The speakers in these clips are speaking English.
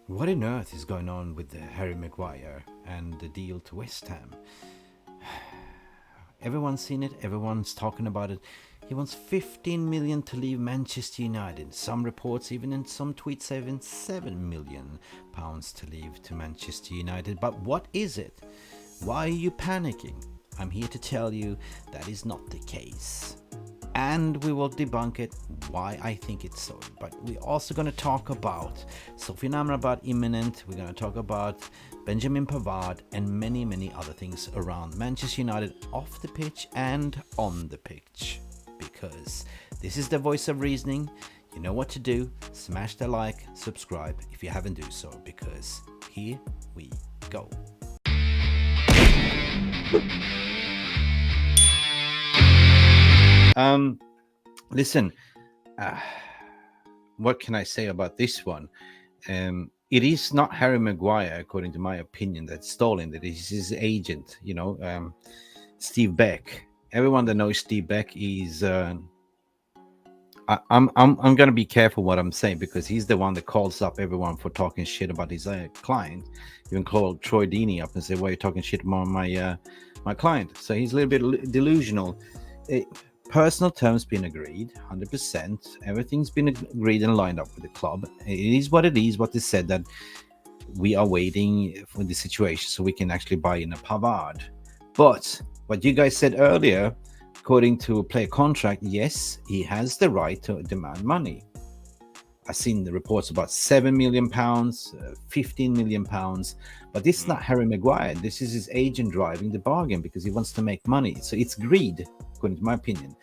What on earth is going on with the Harry Maguire and the deal to West Ham? Everyone's seen it, everyone's talking about it. He wants 15 million to leave Manchester United. Some reports, even in some tweets, saying 7 million pounds to leave to Manchester United. But what is it? Why are you panicking? I'm here to tell you that is not the case. And we will debunk it, why I think it's so. But we're also going to talk about Sofiane Amrabat imminent. We're going to talk about Benjamin Pavard and many, many other things around Manchester United off the pitch and on the pitch. Because this is the voice of reasoning. You know what to do. Smash the like, subscribe if you haven't do so. Because here we go. Listen, what can I say about this one? It is not Harry Maguire, according to my opinion, that's stalling. That is his agent, Steve Beck. Everyone that knows Steve Beck is. I'm gonna be careful what I'm saying because he's the one that calls up everyone for talking shit about his client. Even called Troy Deeney up and say, "Why are you talking shit about my client?" So he's a little bit delusional. Personal terms been agreed, 100%. Everything's been agreed and lined up with the club. It is what it is. What they said that we are waiting for the situation so we can actually buy in a Pavard. But what you guys said earlier, according to a player contract, yes, he has the right to demand money. I've seen the reports about £7 million, £15 million, but this is not Harry Maguire. This is his agent driving the bargain because he wants to make money. So it's greed, according to my opinion.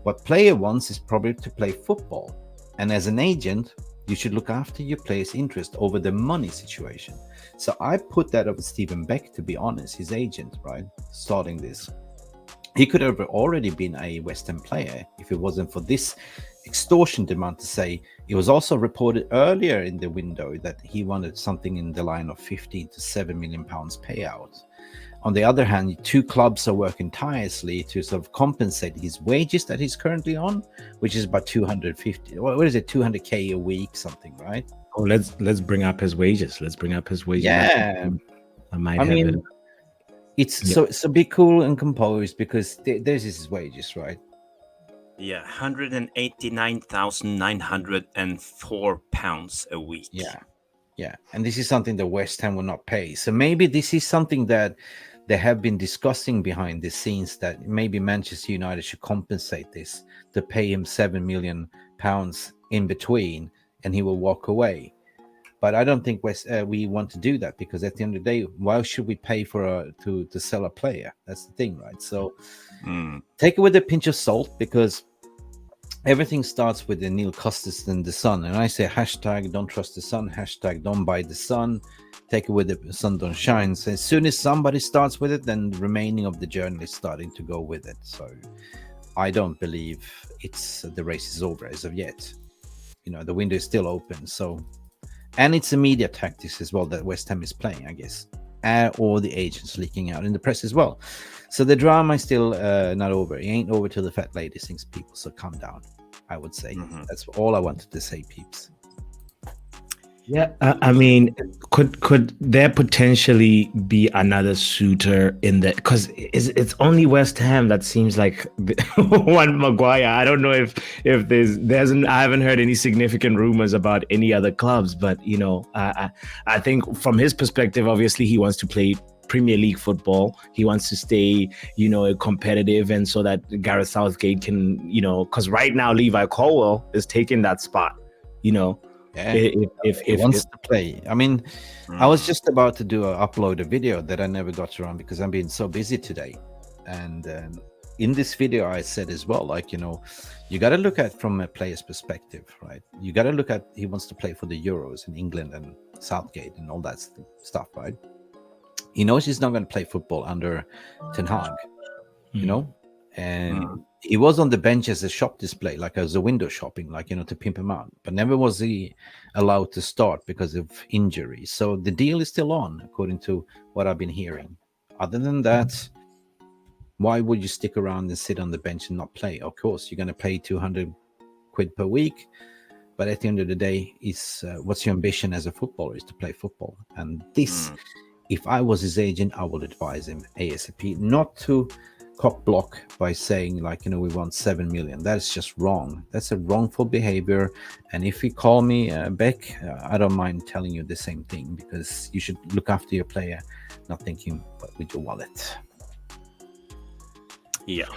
What player wants is probably to play football. And as an agent, you should look after your player's interest over the money situation. So I put that up with Stephen Beck, to be honest, his agent, right, starting this. He could have already been a West Ham player if it wasn't for this extortion demand to say. It was also reported earlier in the window that he wanted something in the line of 15 to 7 million pounds payout. On the other hand, two clubs are working tirelessly to sort of compensate his wages that he's currently on, which is about 250. What is it, 200k a week, something, right? Oh, let's bring up his wages. Let's bring up his wages. Yeah, I might have it. It's so be cool and composed because there's his wages, right? Yeah, £189,904 a week. Yeah, and this is something that West Ham will not pay. So maybe this is something that they have been discussing behind the scenes, that maybe Manchester United should compensate this to pay him £7 million in between, and he will walk away. But I don't think we want to do that because at the end of the day, why should we pay for to sell a player? That's the thing, right? So take it with a pinch of salt because everything starts with the Neil Custis and the Sun. And I say hashtag don't trust the Sun, hashtag don't buy the Sun. Take it with the sun don't shine. So as soon as somebody starts with it, then the remaining of the journey is starting to go with it. So I don't believe the race is over as of yet. The window is still open. So. And it's a media tactics as well that West Ham is playing, I guess. Or the agents leaking out in the press as well. So the drama is still not over. It ain't over till the fat lady sings, people. So calm down, I would say. That's all I wanted to say, peeps. Yeah, I mean, could there potentially be another suitor in the? Because it's only West Ham that seems like one Maguire. I don't know if I haven't heard any significant rumors about any other clubs, but I think from his perspective, obviously he wants to play Premier League football. He wants to stay, competitive, and so that Gareth Southgate can, because right now Levi Colwill is taking that spot, Yeah, if he wants to play. I mean, I was just about to upload a video that I never got around because I've been so busy today. And in this video, I said as well, you got to look at from a player's perspective, right? You got to look at he wants to play for the Euros in England and Southgate and all that stuff, right? He knows he's not going to play football under Ten Hag, and he was on the bench as a shop display, like as a window shopping, to pimp him out. But never was he allowed to start because of injury. So the deal is still on, according to what I've been hearing. Other than that, why would you stick around and sit on the bench and not play? Of course, you're going to pay 200 quid per week. But at the end of the day, is what's your ambition as a footballer is to play football. And this, if I was his agent, I would advise him ASAP not to cock block by saying like, we want 7 million. That's just wrong. That's a wrongful behavior. And if you call me Beck, I don't mind telling you the same thing, because you should look after your player, not thinking with your wallet. Yeah.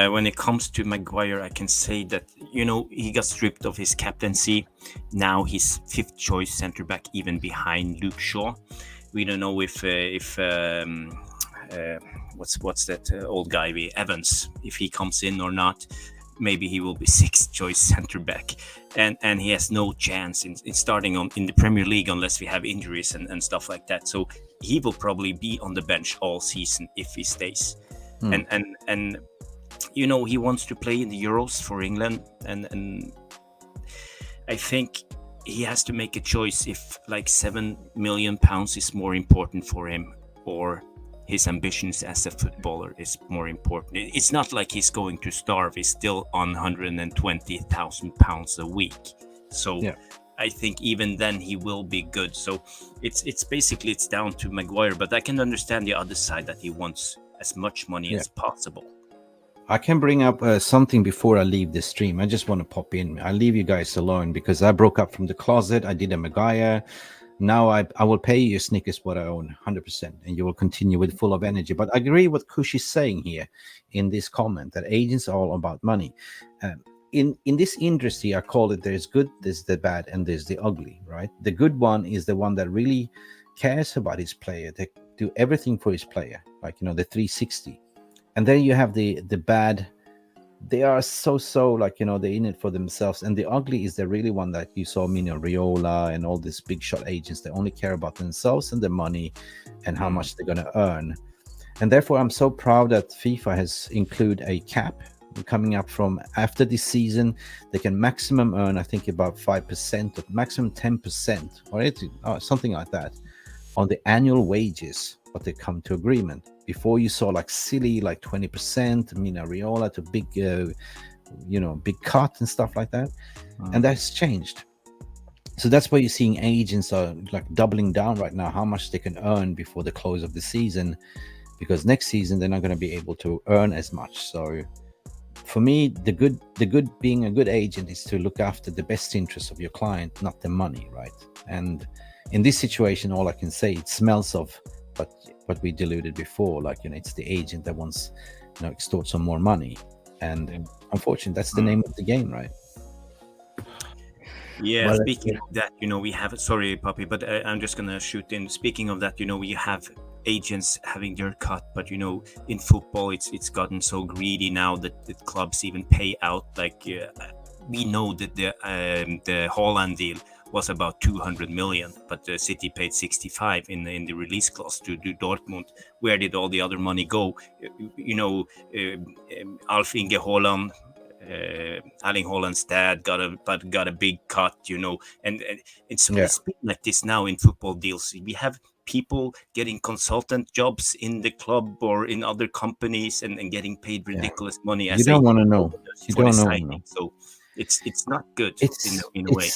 When it comes to Maguire, I can say that, he got stripped of his captaincy. Now he's 5th choice centre back, even behind Luke Shaw. We don't know if what's that old guy, Evans, if he comes in or not. Maybe he will be 6th choice centre back, and he has no chance in starting in the Premier League unless we have injuries and stuff like that. So he will probably be on the bench all season if he stays. And he wants to play in the Euros for England, and I think he has to make a choice if like £7 million is more important for him, or his ambitions as a footballer is more important. It's not like he's going to starve. He's still on £120,000 a week. So yeah. I think even then he will be good. So it's basically it's down to Maguire, but I can understand the other side that he wants as much money as possible. I can bring up something before I leave the stream. I just want to pop in. I'll leave you guys alone because I broke up from the closet. I did a Maguire. Now I will pay you Snickers what I own 100%, and you will continue with full of energy. But I agree what Kush is saying here in this comment, that agents are all about money. In this industry, I call it there's good, there's the bad, and there's the ugly, right? The good one is the one that really cares about his player. They do everything for his player, like, the 360. And then you have the bad. They are so like, they're in it for themselves. And the ugly is the really one that you saw, Riola and all these big shot agents. They only care about themselves and their money and how much they're going to earn. And therefore, I'm so proud that FIFA has included a cap coming up from after this season. They can maximum earn, I think, about 5% or maximum 10% or something like that on the annual wages, but they come to agreement. Before you saw like silly, like 20%, Riola to big, big cut and stuff like that. And that's changed. So that's why you're seeing agents are like doubling down right now, how much they can earn before the close of the season, because next season they're not going to be able to earn as much. So for me, the good being a good agent is to look after the best interest of your client, not the money, right? And in this situation, all I can say, it smells of what we deluded before, like, it's the agent that wants, extort some more money. And unfortunately, that's the name of the game, right? Yeah, well, speaking of that, we have, sorry, Pappi, but I'm just going to shoot in. Speaking of that, we have agents having their cut, but, in football, it's gotten so greedy now that the clubs even pay out. Like, we know that the Haaland deal was about 200 million, but the City paid 65 in the release clause to Dortmund. Where did all the other money go? Alf Inge Haaland, Erling Haaland's dad got a big cut, and it's been like this now in football deals. We have people getting consultant jobs in the club or in other companies and getting paid ridiculous money. You don't want to know. You don't know. So it's not good in a way.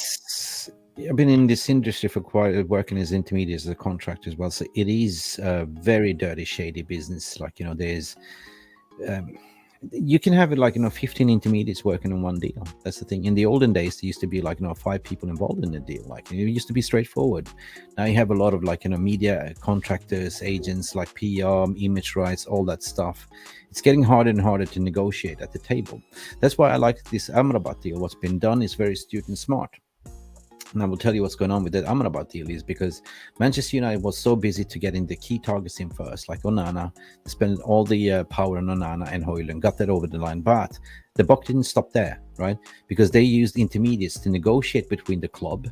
I've been in this industry for quite working as intermediate as a contractor as well. So it is a very dirty, shady business. Like, there's, you can have it like, 15 intermediates working on one deal. That's the thing. In the olden days, there used to be like, 5 people involved in the deal. Like, it used to be straightforward. Now you have a lot of like, media contractors, agents, like PR, image rights, all that stuff. It's getting harder and harder to negotiate at the table. That's why I like this Amrabat deal. What's been done is very astute and smart. And I will tell you what's going on with that Amrabat deal is because Manchester United was so busy to getting the key targets in first, like Onana. They spent all the power on Onana and Højlund, got that over the line. But the buck didn't stop there, right? Because they used intermediates to negotiate between the club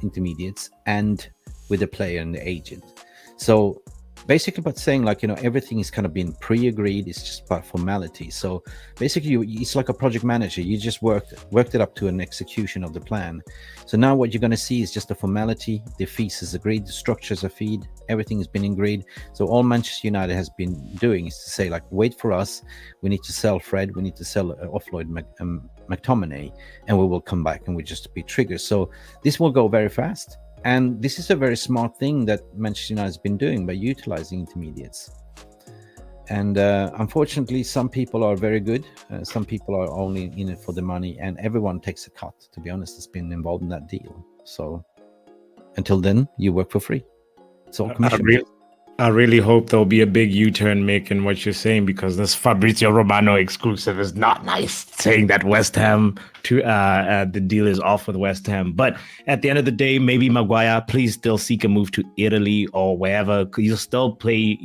intermediates, and with the player and the agent. So basically about saying like, everything is kind of been pre-agreed. It's just about formality. So basically it's like a project manager. You just worked it up to an execution of the plan. So now what you're going to see is just a formality. The fees is agreed, the structures are feed, everything has been agreed. So all Manchester United has been doing is to say like, wait for us, we need to sell Fred, we need to sell offload McTominay, and we will come back and we just be triggered. So this will go very fast. And this is a very smart thing that Manchester United has been doing by utilizing intermediates. And unfortunately, some people are very good. Some people are only in it for the money, and everyone takes a cut. To be honest, has been involved in that deal. So until then, you work for free. It's all commission. I really hope there'll be a big U-turn, Mick, in what you're saying, because this Fabrizio Romano exclusive is not nice, saying that West Ham the deal is off with West Ham. But at the end of the day, maybe Maguire, please still seek a move to Italy or wherever. You'll still play,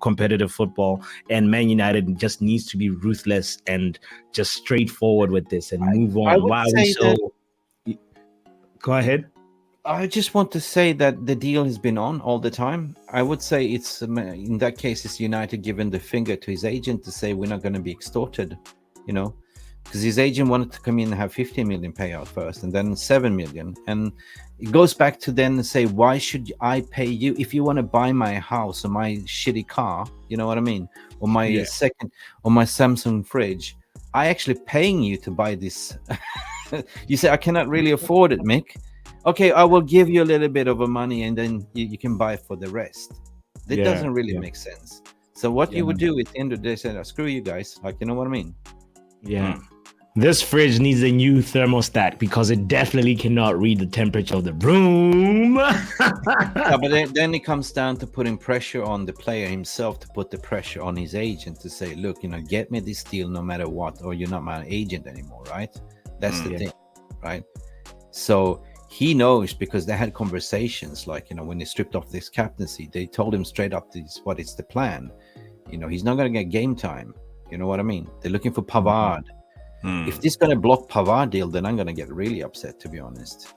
competitive football, and Man United just needs to be ruthless and just straightforward with this and move on. Go ahead. I just want to say that the deal has been on all the time. I would say it's, in that case, it's United giving the finger to his agent to say we're not going to be extorted, because his agent wanted to come in and have 15 million payout first and then 7 million. And it goes back to then say, why should I pay you if you want to buy my house or my shitty car, you know what I mean? Or my my Samsung fridge. I actually paying you to buy this. You say, I cannot really afford it, Mick. Okay, I will give you a little bit of a money and then you can buy for the rest. That doesn't really make sense. So what you would do at the end of the day, say, screw you guys. Like, you know what I mean? Yeah. This fridge needs a new thermostat because it definitely cannot read the temperature of the room. But then it comes down to putting pressure on the player himself, to put the pressure on his agent to say, look, get me this deal no matter what, or you're not my agent anymore, right? That's the thing, right? So he knows, because they had conversations, like, when they stripped off this captaincy, they told him straight up what is the plan. He's not going to get game time. You know what I mean? They're looking for Pavard. If this is going to block Pavard deal, then I'm going to get really upset, to be honest.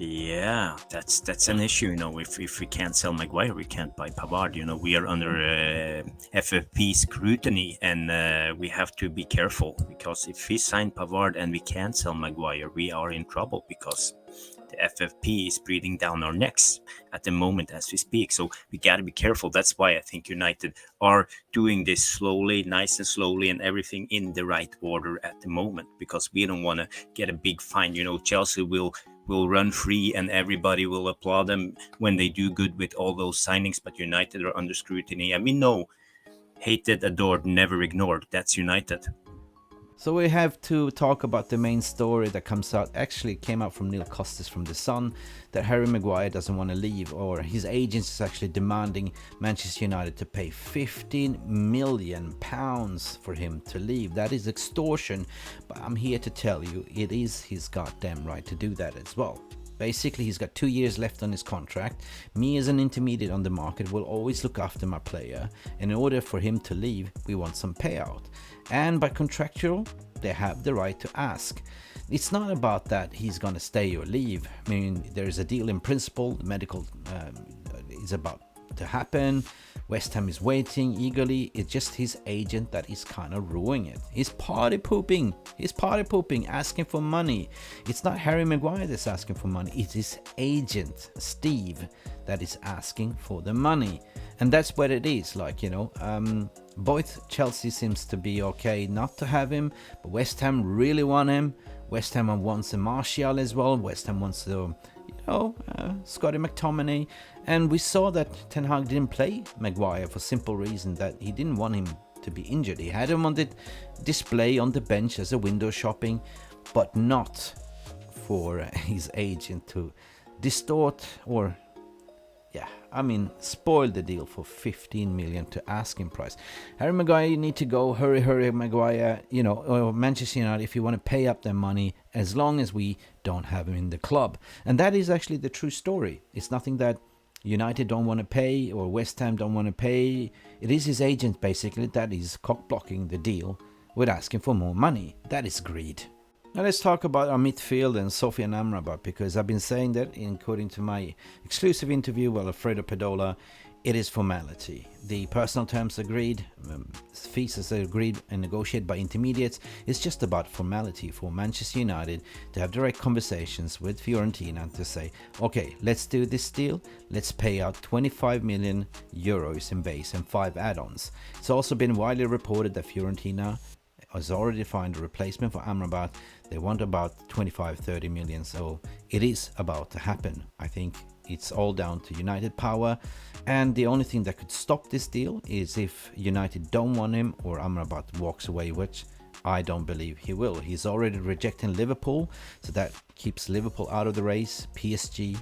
Yeah, that's an issue. If we can't sell Maguire, we can't buy Pavard. We are under FFP scrutiny, and we have to be careful, because if we sign Pavard and we can't sell Maguire, we are in trouble, because the FFP is breathing down our necks at the moment as we speak. So we got to be careful. That's why I think United are doing this slowly, nice and slowly, and everything in the right order at the moment, because we don't want to get a big fine. Chelsea will run free and everybody will applaud them when they do good with all those signings, but United are under scrutiny. And we know, hated, adored, never ignored. That's United. So we have to talk about the main story that comes out. Actually, it came out from Neil Costas from The Sun, that Harry Maguire doesn't want to leave, or his agent is actually demanding Manchester United to pay £15 million for him to leave. That is extortion, but I'm here to tell you, it is his goddamn right to do that as well. Basically, he's got 2 years left on his contract. Me as an intermediate on the market will always look after my player, and in order for him to leave, we want some payout. And by contractual, they have the right to ask. It's not about that he's going to stay or leave. I mean, there is a deal in principle. The medical is about to happen. West Ham is waiting eagerly. It's just his agent that is kind of ruining it. He's party pooping, asking for money. It's not Harry Maguire that's asking for money. It's his agent, Steve, that is asking for the money. And that's what it is. Like, both Chelsea seems to be okay not to have him, but West Ham really want him. West Ham wants a Martial as well. West Ham wants Scotty McTominay. And we saw that Ten Hag didn't play Maguire for simple reason that he didn't want him to be injured. He had him on the display on the bench as a window shopping, but not for his agent to distort or spoil the deal for 15 million to asking price. Harry Maguire, you need to go. Hurry, Maguire. Or Manchester United, if you want to pay up their money, as long as we don't have him in the club. And that is actually the true story. It's nothing that United don't want to pay or West Ham don't want to pay. It is his agent, basically, that is cock-blocking the deal with asking for more money. That is greed. Now let's talk about our midfield and Sofian Amrabat, because I've been saying that, according to my exclusive interview with Alfredo Pedula, It is formality. The personal terms agreed, fees are agreed and negotiated by intermediates. It's just about formality for Manchester United to have direct conversations with Fiorentina to say, okay, let's do this deal. Let's pay out 25 million euros in base and 5 add-ons. It's also been widely reported that Fiorentina has already found a replacement for Amrabat. They want about 25-30 million, so it is about to happen. I think it's all down to United power, and the only thing that could stop this deal is if United don't want him or Amrabat walks away, which I don't believe he will. He's already rejecting Liverpool, so that keeps Liverpool out of the race, PSG,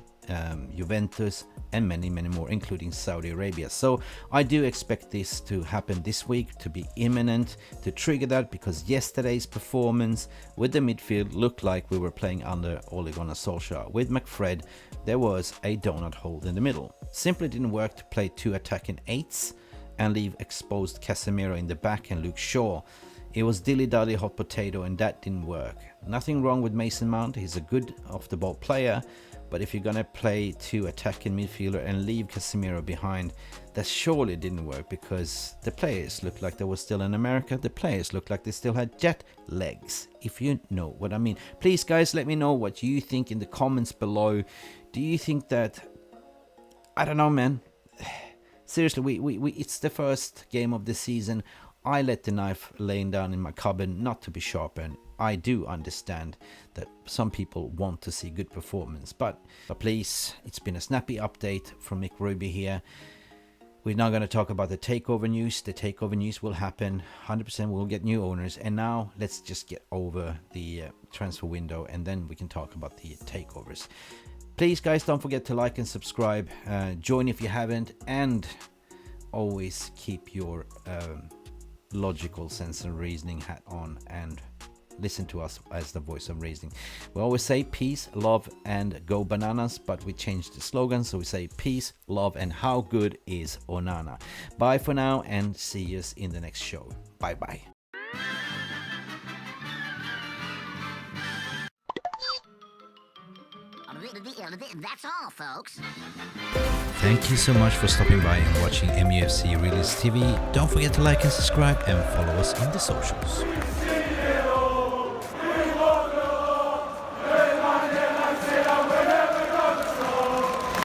Juventus, and many more, including Saudi Arabia. So I do expect this to happen this week, to be imminent, to trigger that, because yesterday's performance with the midfield looked like we were playing under Ole Gunnar Solskjaer. With McFred, there was a donut hole in the middle. Simply didn't work to play 2 attacking 8s and leave exposed Casemiro in the back and Luke Shaw. It was dilly-dally hot potato, and that didn't work. Nothing wrong with Mason Mount, he's a good off-the-ball player, but if you're gonna play 2 attacking midfielder and leave Casemiro behind, that surely didn't work, because the players looked like they were still in America. The players looked like they still had jet legs, if you know what I mean. Please guys, let me know what you think in the comments below. Do you think that, I don't know, man, seriously, we it's the first game of the season. I let the knife laying down in my cupboard not to be sharpened. I do understand that some people want to see good performance, but please, it's been a snappy update from Mick Ruby here. We're now going to talk about the takeover news. The takeover news will happen 100%. We'll get new owners, and now let's just get over the transfer window, and then we can talk about the takeovers. Please guys, don't forget to like and subscribe, join if you haven't, and always keep your logical sense and reasoning hat on and listen to us as the voice of reasoning. We always say peace, love, and go bananas, but we changed the slogan, so we say peace, love, and how good is Onana. Bye for now, and see you in the next show. Bye bye. That's all, folks. Thank you so much for stopping by and watching Mufc Realist TV. Don't forget to like and subscribe and follow us on the socials.